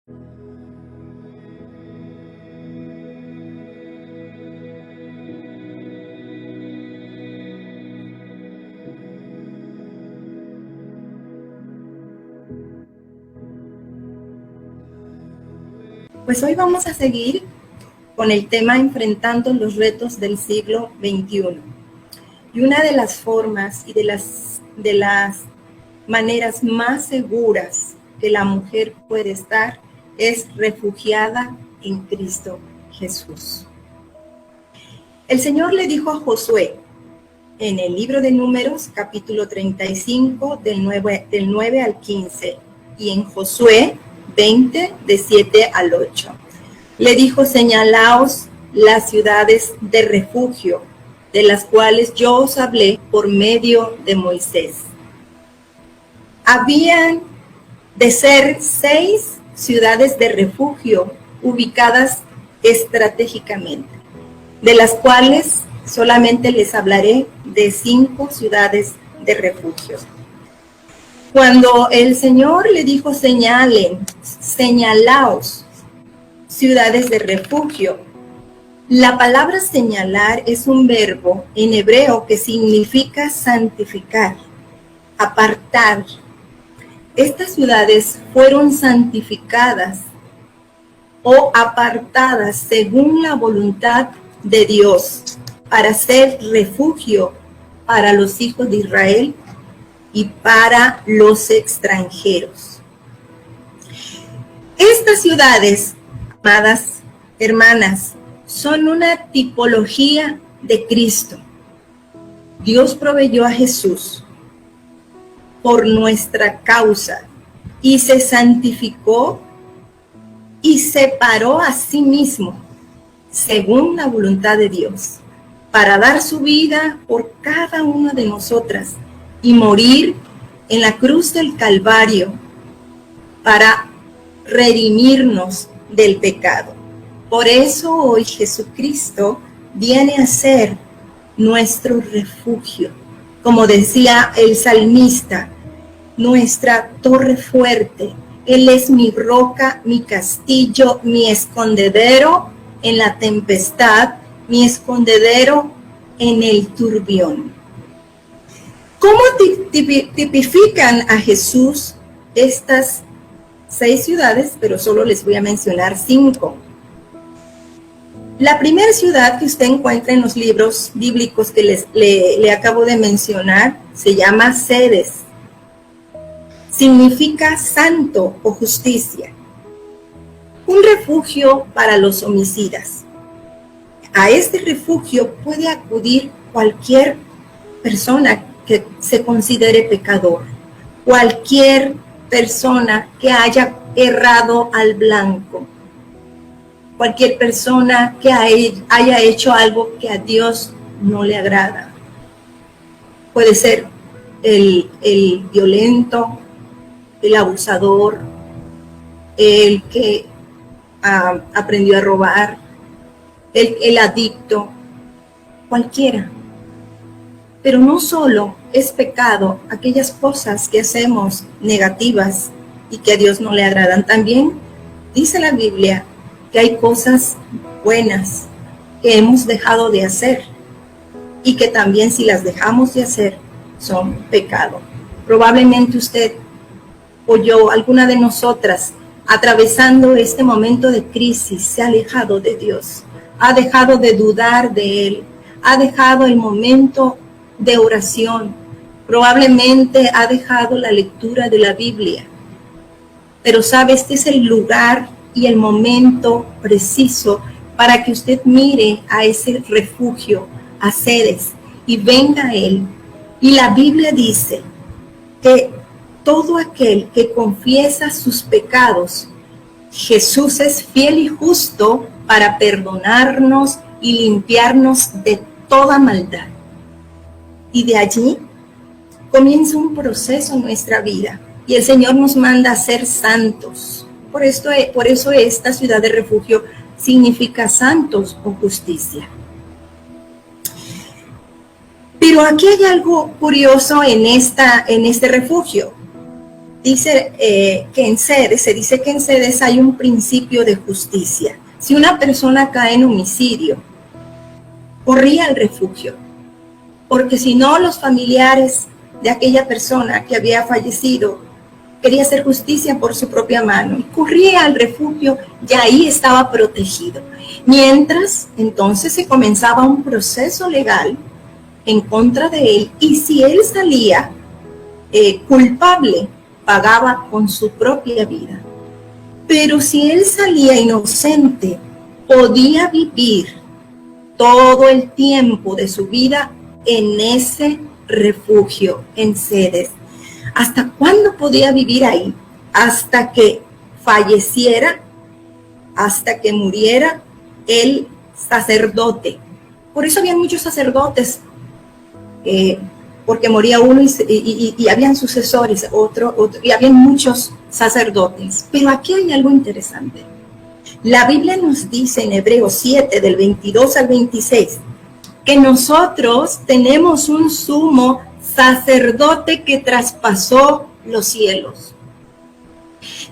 Pues hoy vamos a seguir con el tema enfrentando los retos del siglo XXI. Y una de las formas y de las maneras más seguras que la mujer puede estar es refugiada en Cristo Jesús. El Señor le dijo a Josué en el libro de Números, capítulo 35, del 9 al 15, y en Josué 20, de 7 al 8. Le dijo: señalaos las ciudades de refugio, de las cuales yo os hablé por medio de Moisés. Habían de ser 6 ciudades de refugio ubicadas estratégicamente, de las cuales solamente les hablaré de 5 ciudades de refugio. Cuando el Señor le dijo: señalaos ciudades de refugio, la palabra señalar es un verbo en hebreo que significa santificar, apartar. Estas ciudades fueron santificadas o apartadas según la voluntad de Dios para ser refugio para los hijos de Israel y para los extranjeros. Estas ciudades, amadas hermanas, son una tipología de Cristo. Dios proveyó a Jesús por nuestra causa y se santificó y separó a sí mismo según la voluntad de Dios para dar su vida por cada una de nosotras y morir en la cruz del Calvario para redimirnos del pecado. Por eso hoy Jesucristo viene a ser nuestro refugio. Como decía el salmista, nuestra torre fuerte. Él es mi roca, mi castillo, mi escondedero en la tempestad, mi escondedero en el turbión. ¿Cómo tipifican a Jesús estas 6 ciudades? Pero solo les voy a mencionar 5. La primera ciudad que usted encuentra en los libros bíblicos que le acabo de mencionar se llama Cedes. Significa santo o justicia. Un refugio para los homicidas. A este refugio puede acudir cualquier persona que se considere pecador, cualquier persona que haya errado al blanco, cualquier persona que haya hecho algo que a Dios no le agrada. Puede ser el violento, el abusador, el que aprendió a robar, el adicto, cualquiera. Pero no solo es pecado aquellas cosas que hacemos negativas y que a Dios no le agradan. También dice la Biblia que hay cosas buenas que hemos dejado de hacer y que también, si las dejamos de hacer, son pecado. Probablemente usted o yo, alguna de nosotras, atravesando este momento de crisis, se ha alejado de Dios, ha dejado de dudar de Él, ha dejado el momento de oración, probablemente ha dejado la lectura de la Biblia. Pero sabe, este es el lugar y el momento preciso para que usted mire a ese refugio, a Cedes, y venga a Él. Y la Biblia dice que todo aquel que confiesa sus pecados, Jesús es fiel y justo para perdonarnos y limpiarnos de toda maldad. Y de allí comienza un proceso en nuestra vida. Y el Señor nos manda a ser santos. Por eso esta ciudad de refugio significa santos o justicia. Pero aquí hay algo curioso en este refugio. dice que en Cedes, se dice que en Cedes hay un principio de justicia. Si una persona cae en homicidio, corría al refugio, porque si no, los familiares de aquella persona que había fallecido quería hacer justicia por su propia mano y corría al refugio y ahí estaba protegido. Mientras, entonces se comenzaba un proceso legal en contra de él, y si él salía culpable, pagaba con su propia vida. Pero si él salía inocente, podía vivir todo el tiempo de su vida en ese refugio en Cedes. ¿Hasta cuándo podía vivir ahí? Hasta que falleciera, hasta que muriera el sacerdote. Por eso había muchos sacerdotes, porque moría uno y habían sucesores, otro, y habían muchos sacerdotes. Pero aquí hay algo interesante. La Biblia nos dice en Hebreos 7, del 22 al 26, que nosotros tenemos un sumo sacerdote que traspasó los cielos,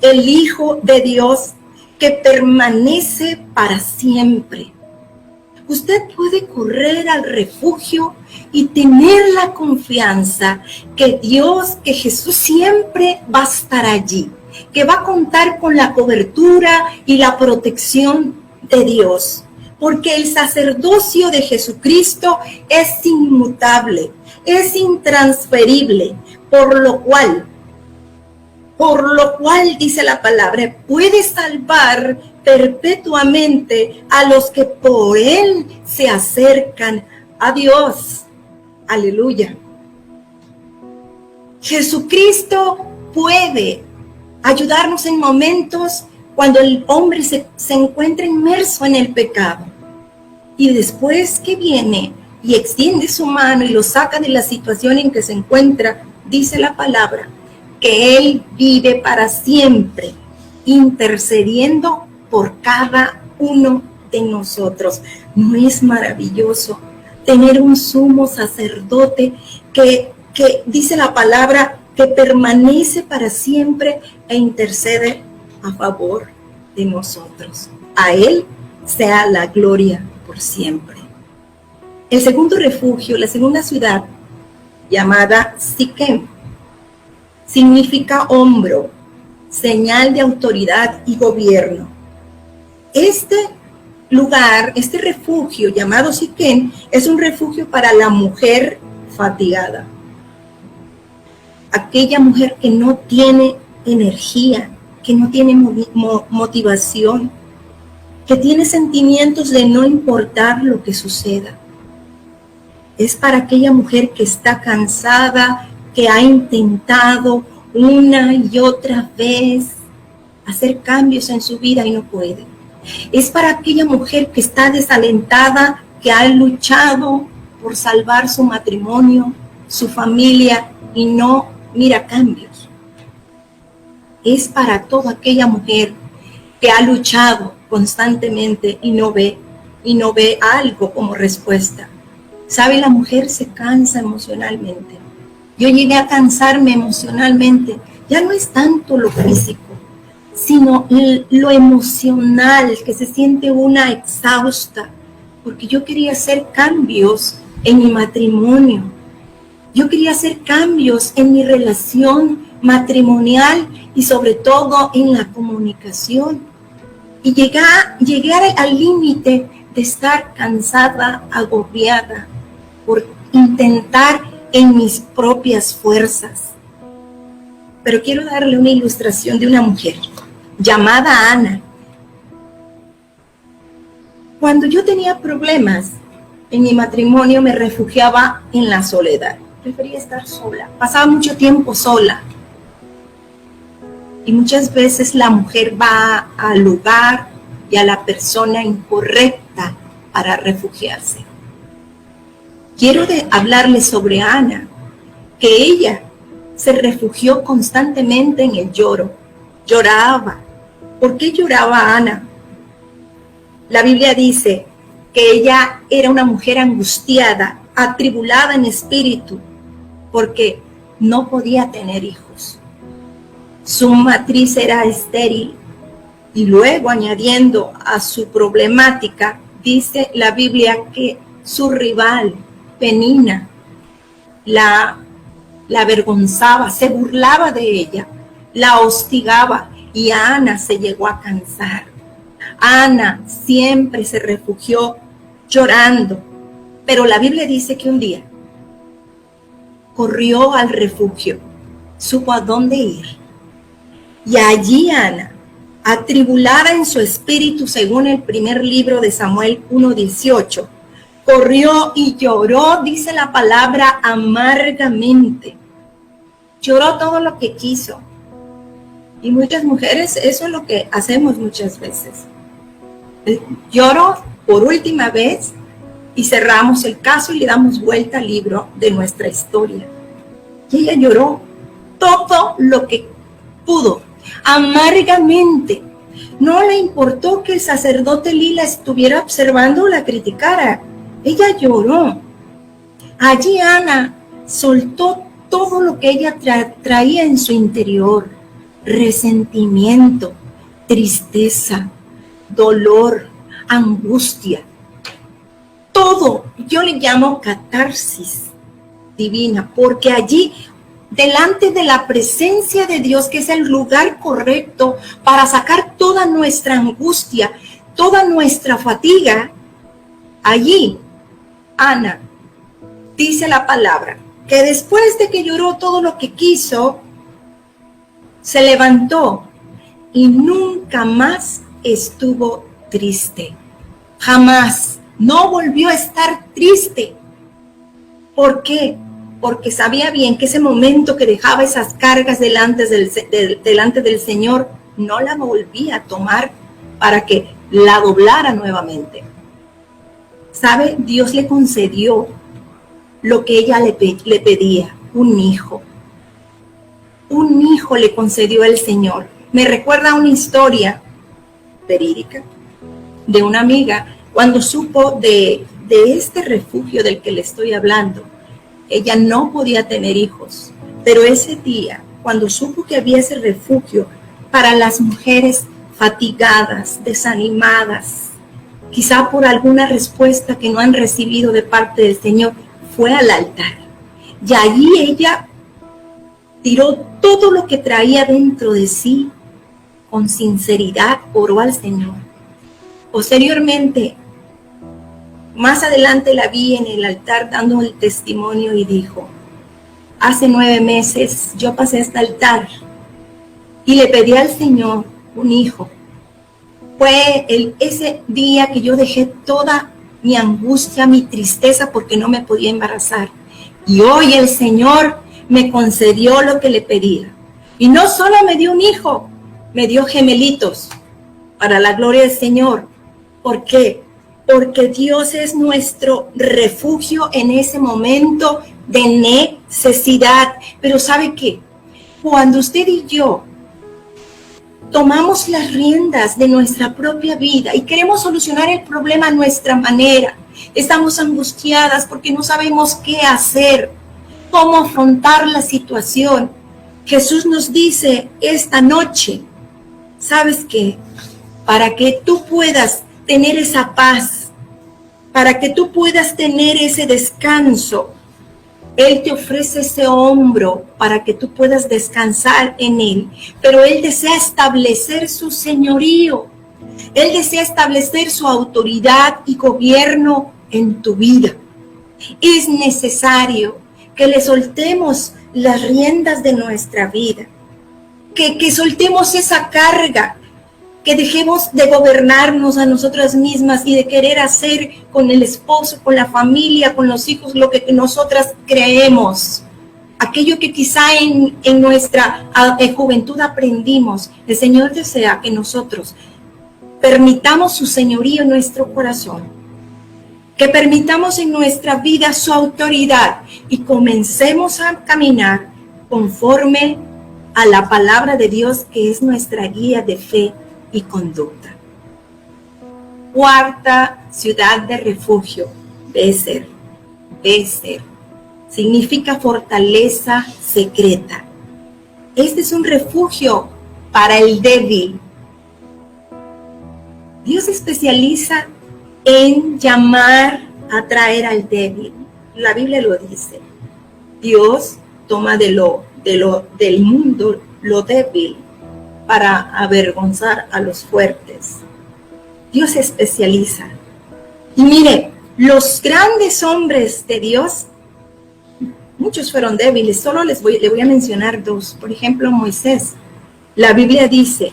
el Hijo de Dios que permanece para siempre. Usted puede correr al refugio y tener la confianza que Dios, que Jesús siempre va a estar allí, que va a contar con la cobertura y la protección de Dios, porque el sacerdocio de Jesucristo es inmutable, es intransferible, por lo cual dice la palabra, puede salvar perpetuamente a los que por él se acercan a Dios. Aleluya. Jesucristo puede ayudarnos en momentos cuando el hombre se encuentra inmerso en el pecado. Y después que viene y extiende su mano y lo saca de la situación en que se encuentra, dice la palabra, que Él vive para siempre, intercediendo por cada uno de nosotros. ¿No es maravilloso tener un sumo sacerdote que dice la palabra, que permanece para siempre e intercede a favor de nosotros? A Él sea la gloria por siempre. El segundo refugio, la segunda ciudad, llamada Siquem, significa hombro, señal de autoridad y gobierno. Este lugar, este refugio llamado Siquem, es un refugio para la mujer fatigada. Aquella mujer que no tiene energía, que no tiene motivación, que tiene sentimientos de no importar lo que suceda. Es para aquella mujer que está cansada, que ha intentado una y otra vez hacer cambios en su vida y no puede. Es para aquella mujer que está desalentada, que ha luchado por salvar su matrimonio, su familia y no mira cambios. Es para toda aquella mujer que ha luchado constantemente y no ve algo como respuesta. ¿Sabe? La mujer se cansa emocionalmente. Yo llegué a cansarme emocionalmente. Ya no es tanto lo físico, sino lo emocional, que se siente una exhausta, porque yo quería hacer cambios en mi matrimonio. Yo quería hacer cambios en mi relación matrimonial y sobre todo en la comunicación. Y llegué al límite de estar cansada, agobiada por intentar en mis propias fuerzas. Pero quiero darle una ilustración de una mujer llamada Ana. Cuando yo tenía problemas en mi matrimonio, me refugiaba en la soledad. Prefería estar sola. Pasaba mucho tiempo sola. Y muchas veces la mujer va al lugar y a la persona incorrecta para refugiarse. Quiero hablarles sobre Ana, que ella se refugió constantemente en el lloro. Lloraba. ¿Por qué lloraba Ana? La Biblia dice que ella era una mujer angustiada, atribulada en espíritu, porque no podía tener hijos. su matriz era estéril. Y luego, añadiendo a su problemática, dice la Biblia que su rival, Penina, la avergonzaba, se burlaba de ella, la hostigaba, y Ana se llegó a cansar. Ana siempre se refugió llorando, pero la Biblia dice que un día corrió al refugio, supo a dónde ir. Y allí Ana, atribulada en su espíritu, según el primer libro de Samuel 1:18, corrió y lloró, dice la palabra, amargamente. Lloró todo lo que quiso. Y muchas mujeres, eso es lo que hacemos muchas veces. Lloro por última vez y cerramos el caso y le damos vuelta al libro de nuestra historia. Y ella lloró todo lo que pudo, amargamente. No le importó que el sacerdote Elí la estuviera observando o la criticara. Ella lloró. Allí Ana soltó todo lo que ella traía en su interior: resentimiento, tristeza, dolor, angustia. Todo, yo le llamo catarsis divina, porque allí, delante de la presencia de Dios, que es el lugar correcto para sacar toda nuestra angustia, toda nuestra fatiga, allí, Ana, dice la palabra, que después de que lloró todo lo que quiso, se levantó y nunca más estuvo triste. Jamás. No volvió a estar triste. ¿Por qué? Porque sabía bien que ese momento que dejaba esas cargas delante del Señor, no la volvía a tomar para que la doblara nuevamente. ¿Sabe? Dios le concedió lo que ella le pedía, un hijo. Un hijo le concedió el Señor. Me recuerda una historia verídica de una amiga cuando supo de este refugio del que le estoy hablando. Ella no podía tener hijos, pero ese día, cuando supo que había ese refugio para las mujeres fatigadas, desanimadas, quizá por alguna respuesta que no han recibido de parte del Señor, fue al altar. Y allí ella tiró todo lo que traía dentro de sí, con sinceridad oró al Señor. Posteriormente, más adelante la vi en el altar dando el testimonio y dijo: hace 9 meses yo pasé a este altar y le pedí al Señor un hijo. Fue ese día que yo dejé toda mi angustia, mi tristeza porque no me podía embarazar. Y hoy el Señor me concedió lo que le pedía. Y no solo me dio un hijo, me dio gemelitos para la gloria del Señor. ¿Por qué? Porque Dios es nuestro refugio en ese momento de necesidad. Pero ¿sabe qué? Cuando usted y yo tomamos las riendas de nuestra propia vida y queremos solucionar el problema a nuestra manera, estamos angustiadas porque no sabemos qué hacer, cómo afrontar la situación. Jesús nos dice esta noche, ¿sabes qué? Para que tú puedas tener esa paz, para que tú puedas tener ese descanso, Él te ofrece ese hombro para que tú puedas descansar en Él. Pero Él desea establecer su señorío. Él desea establecer su autoridad y gobierno en tu vida. Es necesario que le soltemos las riendas de nuestra vida, que soltemos esa carga, que dejemos de gobernarnos a nosotras mismas y de querer hacer con el esposo, con la familia, con los hijos, lo que nosotras creemos. Aquello que quizá en nuestra juventud aprendimos. El Señor desea que nosotros permitamos su señorío en nuestro corazón, que permitamos en nuestra vida su autoridad y comencemos a caminar conforme a la palabra de Dios, que es nuestra guía de fe y conducta. Cuarta ciudad de refugio, Bézer. Bézer significa fortaleza secreta. Este es un refugio para el débil. Dios se especializa en llamar, atraer al débil. La Biblia lo dice. Dios toma del mundo lo débil para avergonzar a los fuertes. Dios se especializa. Y mire, los grandes hombres de Dios, muchos fueron débiles. Solo le voy a mencionar dos. Por ejemplo, Moisés. La Biblia dice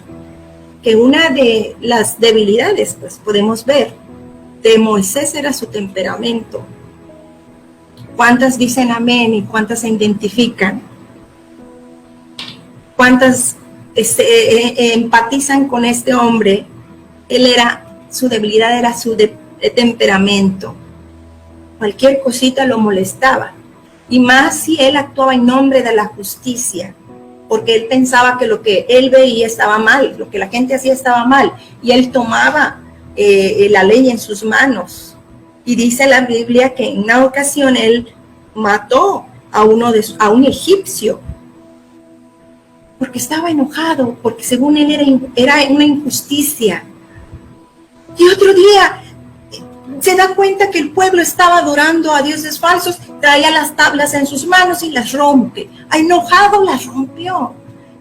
que una de las debilidades, pues podemos ver, de Moisés era su temperamento. ¿Cuántas dicen amén y cuántas se identifican? ¿Cuántas empatizan con este hombre? Su debilidad era su temperamento. Cualquier cosita lo molestaba. Y más si él actuaba en nombre de la justicia, porque él pensaba que lo que él veía estaba mal, lo que la gente hacía estaba mal, y él tomaba la ley en sus manos. Y dice la Biblia que en una ocasión él mató a un egipcio, porque estaba enojado, porque según él era una injusticia. Y otro día se da cuenta que el pueblo estaba adorando a dioses falsos, traía las tablas en sus manos y las rompe. Enojado las rompió.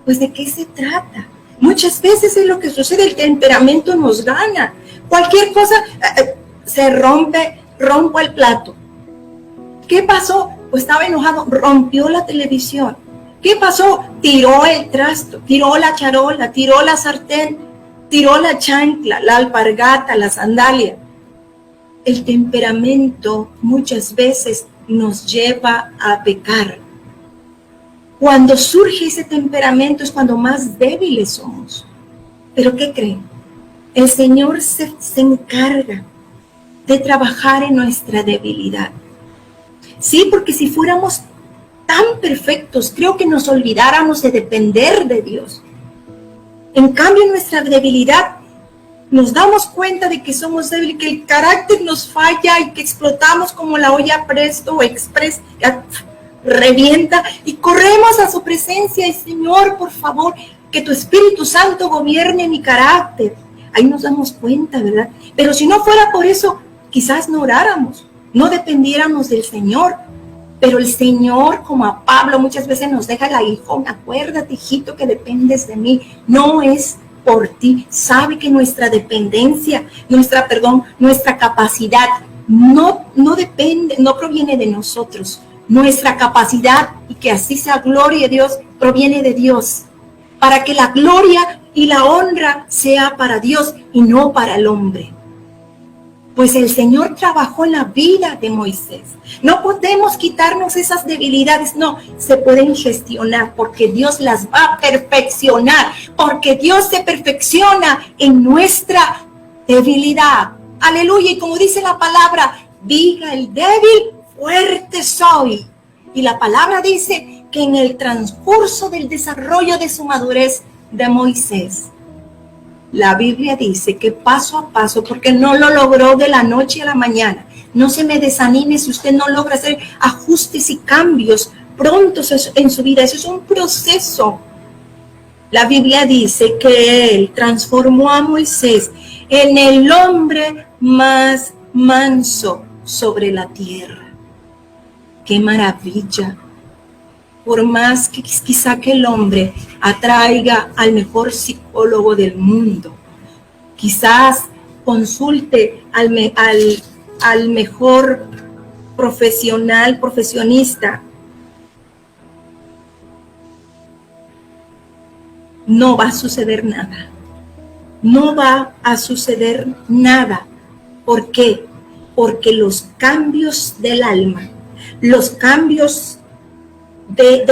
Pues ¿de qué se trata? Muchas veces es lo que sucede, el temperamento nos gana. Cualquier cosa se rompo el plato. ¿Qué pasó? Pues estaba enojado, rompió la televisión. ¿Qué pasó? Tiró el trasto, tiró la charola, tiró la sartén, tiró la chancla, la alpargata, la sandalia. El temperamento muchas veces nos lleva a pecar. Cuando surge ese temperamento es cuando más débiles somos. ¿Pero qué creen? El Señor se encarga de trabajar en nuestra debilidad. Sí, porque si fuéramos tan perfectos, creo que nos olvidáramos de depender de Dios. En cambio, en nuestra debilidad nos damos cuenta de que somos débiles, que el carácter nos falla y que explotamos como la olla Presto o Express, revienta y corremos a su presencia. Y Señor, por favor, que tu Espíritu Santo gobierne mi carácter. Ahí nos damos cuenta, ¿verdad? Pero si no fuera por eso, quizás no oráramos, no dependiéramos del Señor. Pero el Señor, como a Pablo, muchas veces nos deja el aguijón. Acuérdate, hijito, que dependes de mí. No es por ti. Sabe que nuestra dependencia, nuestra capacidad no depende, no proviene de nosotros. Nuestra capacidad, y que así sea gloria de Dios, proviene de Dios. Para que la gloria y la honra sea para Dios y no para el hombre. Pues el Señor trabajó en la vida de Moisés. No podemos quitarnos esas debilidades, no, se pueden gestionar porque Dios las va a perfeccionar, porque Dios se perfecciona en nuestra debilidad. Aleluya, y como dice la palabra, diga el débil, fuerte soy. Y la palabra dice que en el transcurso del desarrollo de su madurez de Moisés, la Biblia dice que paso a paso, porque no lo logró de la noche a la mañana. No se me desanime si usted no logra hacer ajustes y cambios prontos en su vida. Eso es un proceso. La Biblia dice que Él transformó a Moisés en el hombre más manso sobre la tierra. ¡Qué maravilla! Por más que quizá que el hombre atraiga al mejor psicólogo del mundo, quizás consulte al mejor profesionista, no va a suceder nada. No va a suceder nada. ¿Por qué? Porque los cambios del alma, los cambios de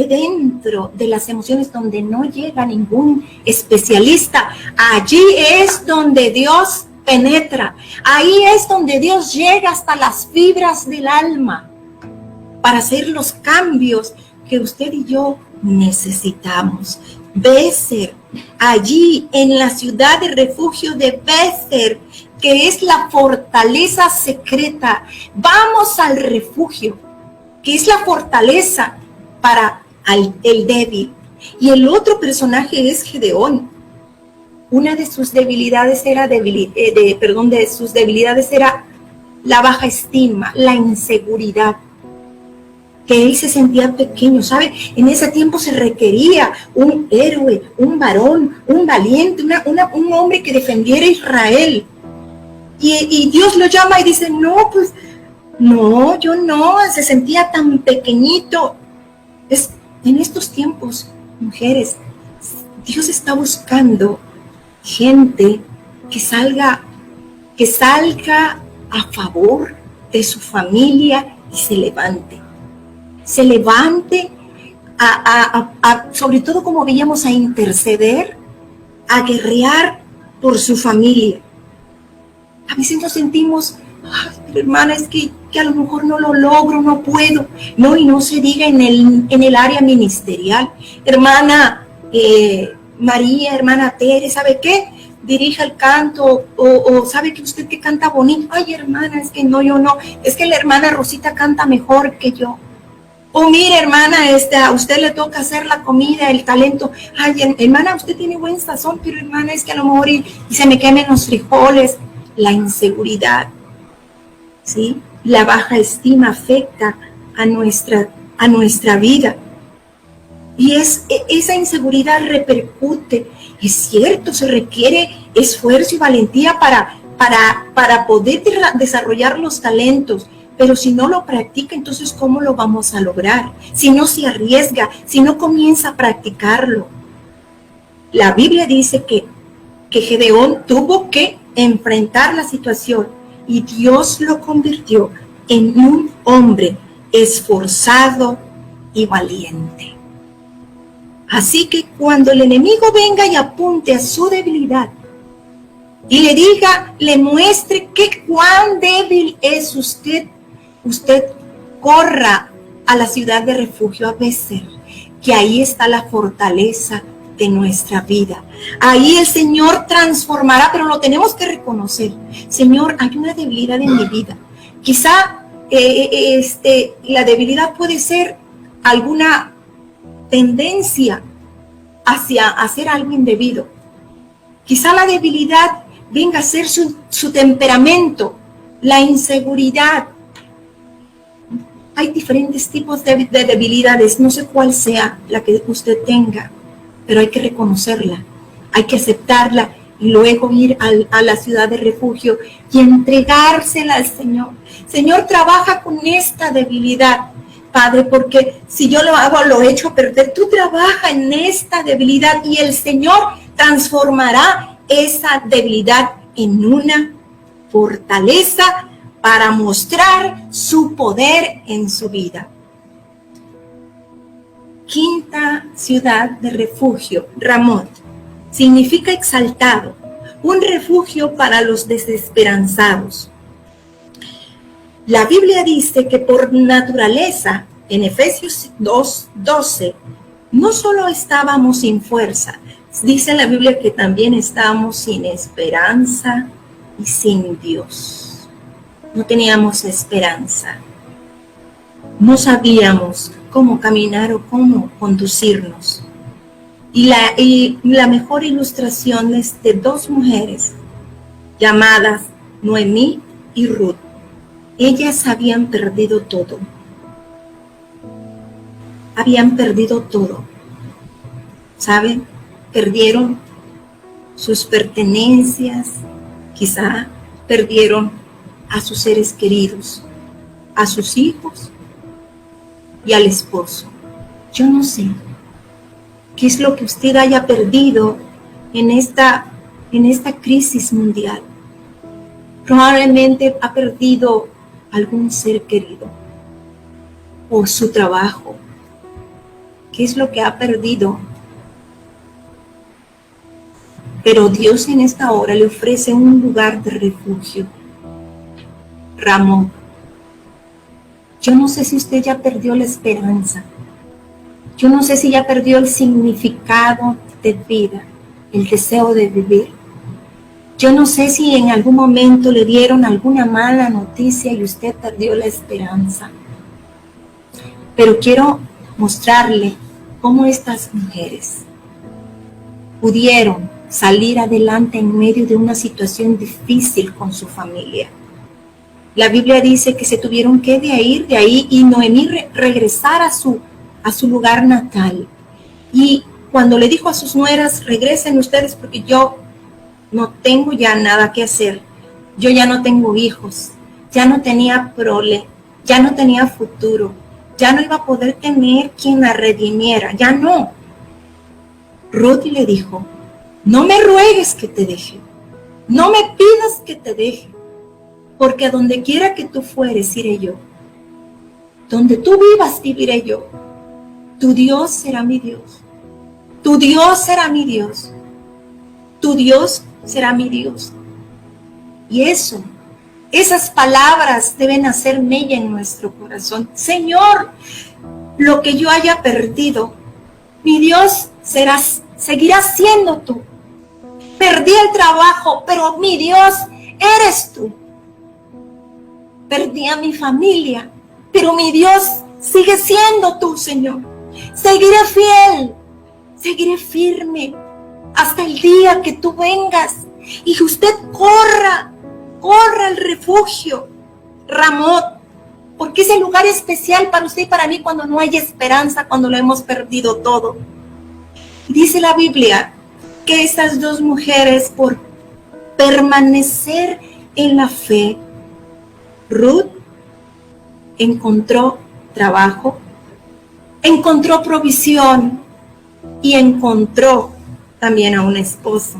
dentro de las emociones, donde no llega ningún especialista, allí es donde Dios penetra, ahí es donde Dios llega hasta las fibras del alma para hacer los cambios que usted y yo necesitamos. Bézer, allí en la ciudad de refugio de Bézer, que es la fortaleza secreta, vamos al refugio, que es la fortaleza para el débil. Y el otro personaje es Gedeón. Una de sus debilidades era la baja estima, la inseguridad, que él se sentía pequeño, ¿sabe? En ese tiempo se requería un héroe, un varón, un valiente, un hombre que defendiera a Israel. Y Dios lo llama y dice, no, pues, no, yo no, se sentía tan pequeñito. En estos tiempos, mujeres, Dios está buscando gente que salga a favor de su familia y se levante sobre todo, como veíamos, a interceder, a guerrear por su familia. A veces nos sentimos, pero hermana, es que a lo mejor no lo logro, no puedo. No, y no se diga en el área ministerial. Hermana María, hermana Tere, ¿sabe qué? Dirija el canto, o sabe que usted que canta bonito. Ay, hermana, es que no, yo no. Es que la hermana Rosita canta mejor que yo. O mire, hermana, a usted le toca hacer la comida, el talento. Ay, hermana, usted tiene buen sazón, pero hermana, es que a lo mejor y se me quemen los frijoles. La inseguridad, ¿sí? La baja estima afecta a nuestra vida. Y esa inseguridad repercute. Es cierto, se requiere esfuerzo y valentía para poder desarrollar los talentos. Pero si no lo practica, entonces ¿cómo lo vamos a lograr? Si no se arriesga, si no comienza a practicarlo. La Biblia dice que Gedeón tuvo que enfrentar la situación y Dios lo convirtió en un hombre esforzado y valiente. Así que cuando el enemigo venga y apunte a su debilidad y le diga, le muestre que cuán débil es usted corra a la ciudad de refugio a Becer, que ahí está la fortaleza de nuestra vida. Ahí el Señor transformará, pero lo tenemos que reconocer. Señor, hay una debilidad en mi vida. Quizá la debilidad puede ser alguna tendencia hacia hacer algo indebido. Quizá la debilidad venga a ser su temperamento, la inseguridad. Hay diferentes tipos de debilidades, no sé cuál sea la que usted tenga, pero hay que reconocerla, hay que aceptarla y luego ir a la ciudad de refugio y entregársela al Señor. Señor, trabaja con esta debilidad, Padre, porque si yo lo hago, lo echo a perder. Tú trabaja en esta debilidad y el Señor transformará esa debilidad en una fortaleza para mostrar su poder en su vida. Quinta ciudad de refugio, Ramot, significa exaltado, un refugio para los desesperanzados. La Biblia dice que por naturaleza, en Efesios 2:12, no solo estábamos sin fuerza, dice la Biblia que también estábamos sin esperanza y sin Dios. No teníamos esperanza. No sabíamos cómo caminar o cómo conducirnos. Y la mejor ilustración es de dos mujeres llamadas Noemí y Ruth. Ellas habían perdido todo. Habían perdido todo. ¿Saben? Perdieron sus pertenencias, quizá perdieron a sus seres queridos, a sus hijos y al esposo. Yo no sé qué es lo que usted haya perdido en esta crisis mundial. Probablemente ha perdido algún ser querido o su trabajo. ¿Qué es lo que ha perdido? Pero Dios en esta hora le ofrece un lugar de refugio. Ramón, yo no sé si usted ya perdió la esperanza. Yo no sé si ya perdió el significado de vida, el deseo de vivir. Yo no sé si en algún momento le dieron alguna mala noticia y usted perdió la esperanza. Pero quiero mostrarle cómo estas mujeres pudieron salir adelante en medio de una situación difícil con su familia. La Biblia dice que se tuvieron que ir de ahí y Noemí regresar a su lugar natal. Y cuando le dijo a sus nueras, regresen ustedes porque yo no tengo ya nada que hacer. Yo ya no tengo hijos, ya no tenía prole, ya no tenía futuro, ya no iba a poder tener quien la redimiera, ya no. Ruth le dijo, no me ruegues que te deje, no me pidas que te deje, porque a donde quiera que tú fueres iré yo, donde tú vivas viviré yo, tu Dios será mi Dios, tu Dios será mi Dios, tu Dios será mi Dios. Y esas palabras deben hacer mella en nuestro corazón. Señor, lo que yo haya perdido, mi Dios seguirá siendo tú. Perdí el trabajo, pero mi Dios eres tú. Perdí a mi familia, pero mi Dios sigue siendo tú, Señor. Seguiré fiel, seguiré firme hasta el día que tú vengas y que usted corra al refugio Ramot, porque es el lugar especial para usted y para mí cuando no hay esperanza, cuando lo hemos perdido todo. Dice la Biblia que estas dos mujeres, por permanecer en la fe, Ruth encontró trabajo, encontró provisión y encontró también a un esposo.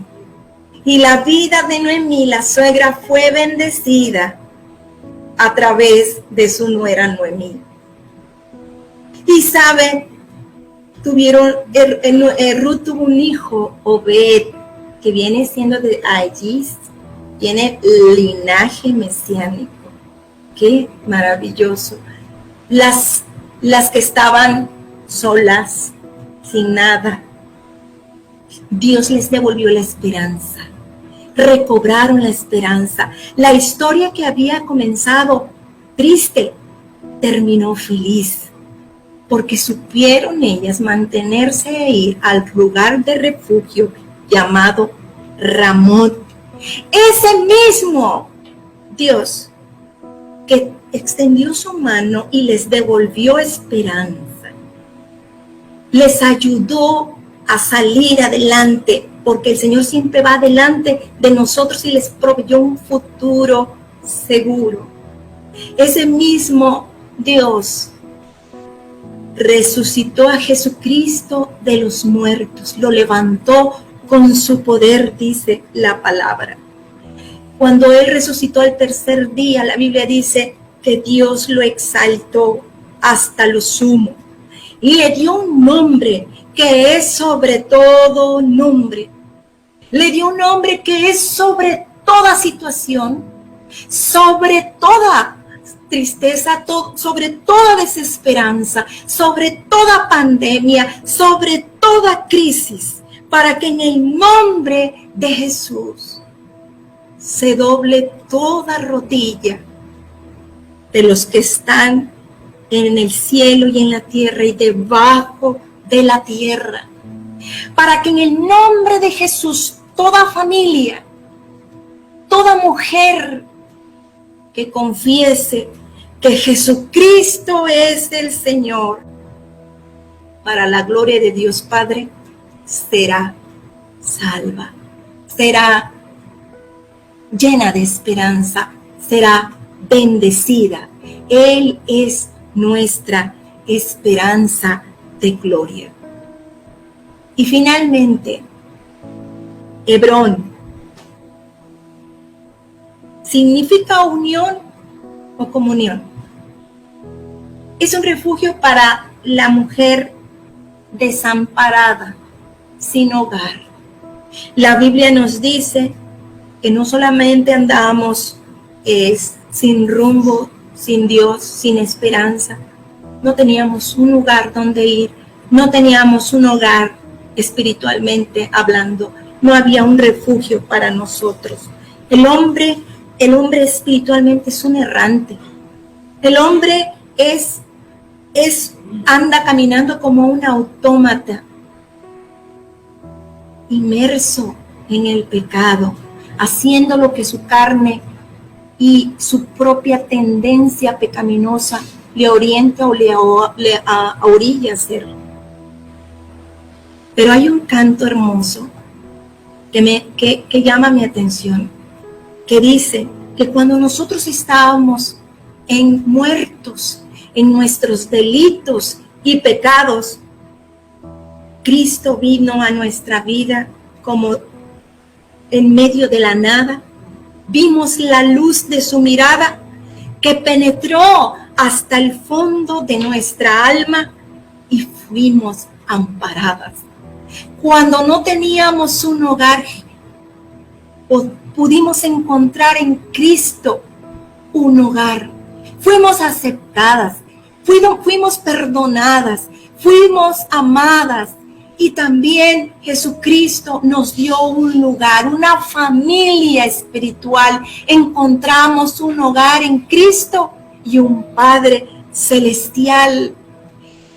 Y la vida de Noemí, la suegra, fue bendecida a través de su nuera Noemí. Y saben, Ruth tuvo un hijo, Obed, que viene siendo de allí, tiene linaje mesiánico. Qué maravilloso. Las que estaban solas, sin nada, Dios les devolvió la esperanza. Recobraron la esperanza. La historia que había comenzado triste terminó feliz, porque supieron ellas mantenerse e ir al lugar de refugio llamado Ramot. Ese mismo Dios que extendió su mano y les devolvió esperanza, les ayudó a salir adelante, porque el Señor siempre va adelante de nosotros y les proveyó un futuro seguro. Ese mismo Dios resucitó a Jesucristo de los muertos, lo levantó con su poder, dice la palabra. Cuando Él resucitó al tercer día, la Biblia dice que Dios lo exaltó hasta lo sumo y le dio un nombre que es sobre todo nombre. Le dio un nombre que es sobre toda situación, sobre toda tristeza, sobre toda desesperanza, sobre toda pandemia, sobre toda crisis, para que en el nombre de Jesús se doble toda rodilla de los que están en el cielo y en la tierra y debajo de la tierra, para que en el nombre de Jesús toda familia, toda mujer que confiese que Jesucristo es el Señor, para la gloria de Dios Padre, será salva, será llena de esperanza, será bendecida. Él es nuestra esperanza de gloria. Y finalmente, Hebrón significa unión o comunión. Es un refugio para la mujer desamparada, sin hogar. La Biblia nos dice que no solamente andábamos sin rumbo, sin Dios, sin esperanza, no teníamos un lugar donde ir, no teníamos un hogar espiritualmente hablando, no había un refugio para nosotros. El hombre espiritualmente es un errante. El hombre es anda caminando como un autómata, inmerso en el pecado, haciendo lo que su carne y su propia tendencia pecaminosa le orienta o le orilla a hacer. Pero hay un canto hermoso que llama mi atención, que dice que cuando nosotros estábamos muertos en nuestros delitos y pecados, Cristo vino a nuestra vida como en medio de la nada. Vimos la luz de su mirada que penetró hasta el fondo de nuestra alma y fuimos amparadas. Cuando no teníamos un hogar, pudimos encontrar en Cristo un hogar. Fuimos aceptadas, fuimos perdonadas, fuimos amadas. Y también Jesucristo nos dio un lugar, una familia espiritual. Encontramos un hogar en Cristo y un Padre celestial.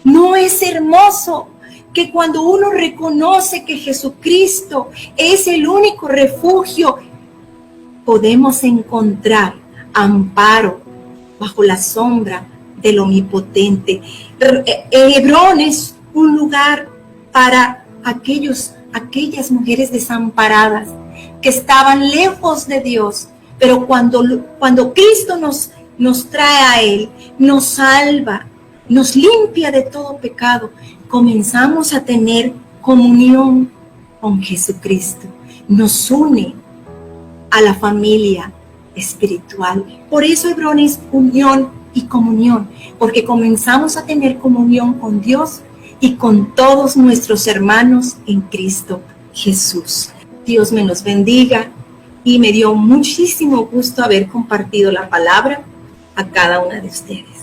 ¿No es hermoso que cuando uno reconoce que Jesucristo es el único refugio, podemos encontrar amparo bajo la sombra del Omnipotente? Hebrón es un lugar para aquellas mujeres desamparadas que estaban lejos de Dios, pero cuando Cristo nos trae a Él, nos salva, nos limpia de todo pecado, comenzamos a tener comunión con Jesucristo, nos une a la familia espiritual. Por eso Hebrón es unión y comunión, porque comenzamos a tener comunión con Dios y con todos nuestros hermanos en Cristo Jesús. Dios me los bendiga y me dio muchísimo gusto haber compartido la palabra a cada una de ustedes.